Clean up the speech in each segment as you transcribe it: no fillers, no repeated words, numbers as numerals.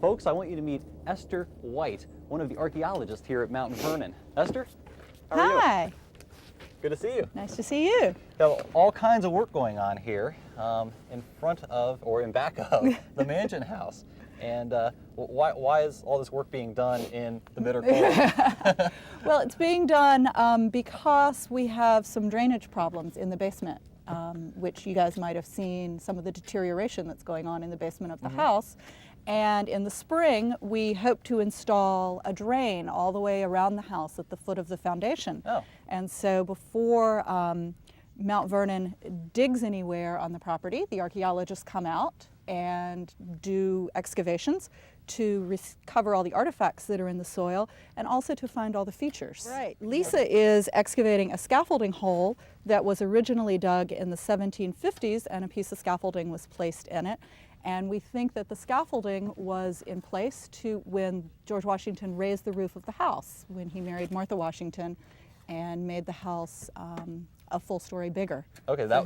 Folks, I want you to meet Esther White, one of the archaeologists here at Mount Vernon. Esther, how are you? Hi. Good to see you. Nice to see you. Got all kinds of work going on here in front of, or in back of, the mansion house. And why is all this work being done in the bitter cold? Well, it's being done because we have some drainage problems in the basement, which you guys might have seen some of the deterioration that's going on in the basement of the house. And in the spring, we hope to install a drain all the way around the house at the foot of the foundation. Oh. And so before Mount Vernon digs anywhere on the property, the archaeologists come out and do excavations to recover all the artifacts that are in the soil and also to find all the features. Right. Lisa is excavating a scaffolding hole that was originally dug in the 1750s, and a piece of scaffolding was placed in it. And we think that the scaffolding was in place when George Washington raised the roof of the house, when he married Martha Washington and made the house a full story bigger. Okay, that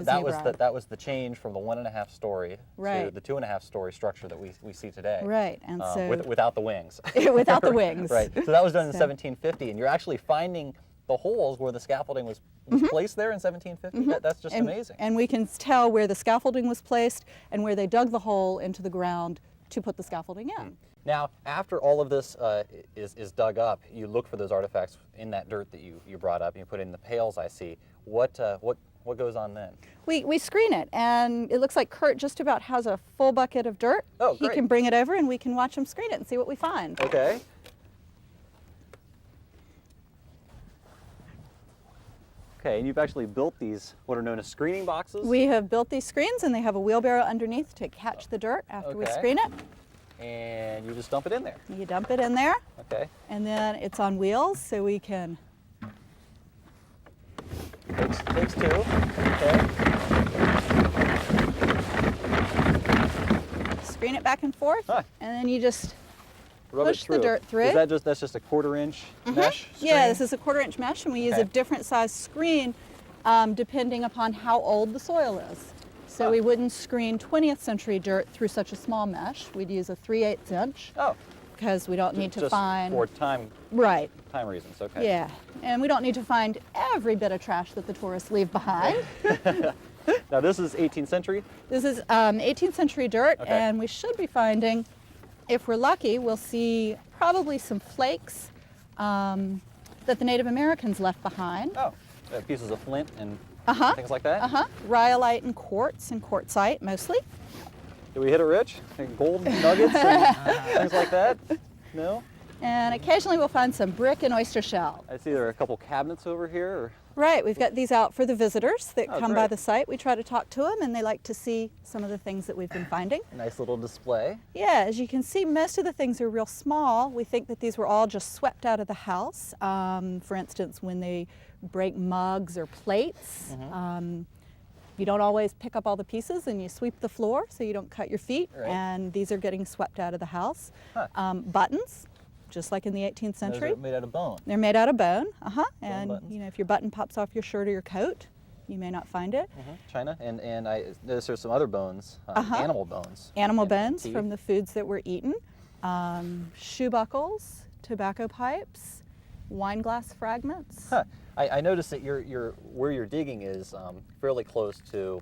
was the change from the 1.5 story to the 2.5 story structure that we see today. Right, and so without the wings. Without the wings. Right. So that was done in 1750, and you're actually finding the holes where the scaffolding was placed there in 1750. That's just amazing. And we can tell where the scaffolding was placed and where they dug the hole into the ground to put the scaffolding in. Now, after all of this is dug up, you look for those artifacts in that dirt that you brought up, and you put it in the pails, I see. What goes on then? We screen it, and it looks like Kurt just about has a full bucket of dirt. Oh, great. He can bring it over, and we can watch him screen it and see what we find. Okay. Okay, and you've actually built these, what are known as screening boxes? We have built these screens, and they have a wheelbarrow underneath to catch the dirt after we screen it. And you just dump it in there. You dump it in there. Okay. And then it's on wheels, so we can... Takes two. Okay. Screen it back and forth, and then you just push the dirt through. Is that's just a 1/4-inch mesh screen? Yeah, this is a 1/4-inch mesh, and we use a different size screen depending upon how old the soil is. So we wouldn't screen 20th century dirt through such a small mesh. We'd use a 3/8 inch. Oh. Because we don't need to find... for time reasons, okay. Yeah, and we don't need to find every bit of trash that the tourists leave behind. Now this is 18th century? This is 18th century dirt, and we should be finding, if we're lucky, we'll see probably some flakes that the Native Americans left behind. Oh, pieces of flint and things like that? Rhyolite and quartzite mostly. Did we hit it rich? Like gold nuggets and things like that? No? And occasionally we'll find some brick and oyster shell. I see there are a couple cabinets over here. Or... Right, we've got these out for the visitors that come by the site. We try to talk to them, and they like to see some of the things that we've been finding. Nice little display. Yeah, as you can see, most of the things are real small. We think that these were all just swept out of the house. For instance, when they break mugs or plates, you don't always pick up all the pieces, and you sweep the floor so you don't cut your feet, and these are getting swept out of the house. Buttons, just like in the 18th century. Those are made out of bone. They're made out of bone, and buttons. you know, if your button pops off your shirt or your coat, you may not find it. China, and I noticed there's some other bones, animal bones. Animal bones from the foods that were eaten, shoe buckles, tobacco pipes, wine glass fragments. I noticed that where you're digging is fairly close to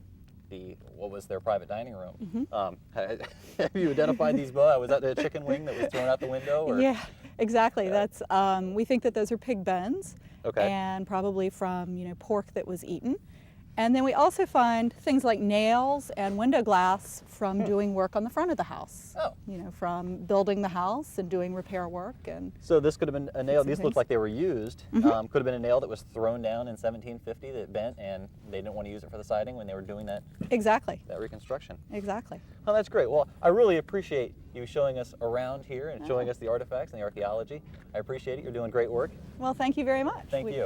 what was their private dining room. Have you identified these bones? Was that the chicken wing that was thrown out the window? Or? Yeah, exactly. That's we think that those are pig bones, and probably from pork that was eaten. And then we also find things like nails and window glass from doing work on the front of the house. Oh. From building the house and doing repair work. And so this could have been a nail, these look like they were used. Could have been a nail that was thrown down in 1750 that bent, and they didn't want to use it for the siding when they were doing that. That reconstruction. Exactly. Oh, that's great. Well, I really appreciate you showing us around here and showing us the artifacts and the archaeology. I appreciate it. You're doing great work. Well, thank you very much. Thank you.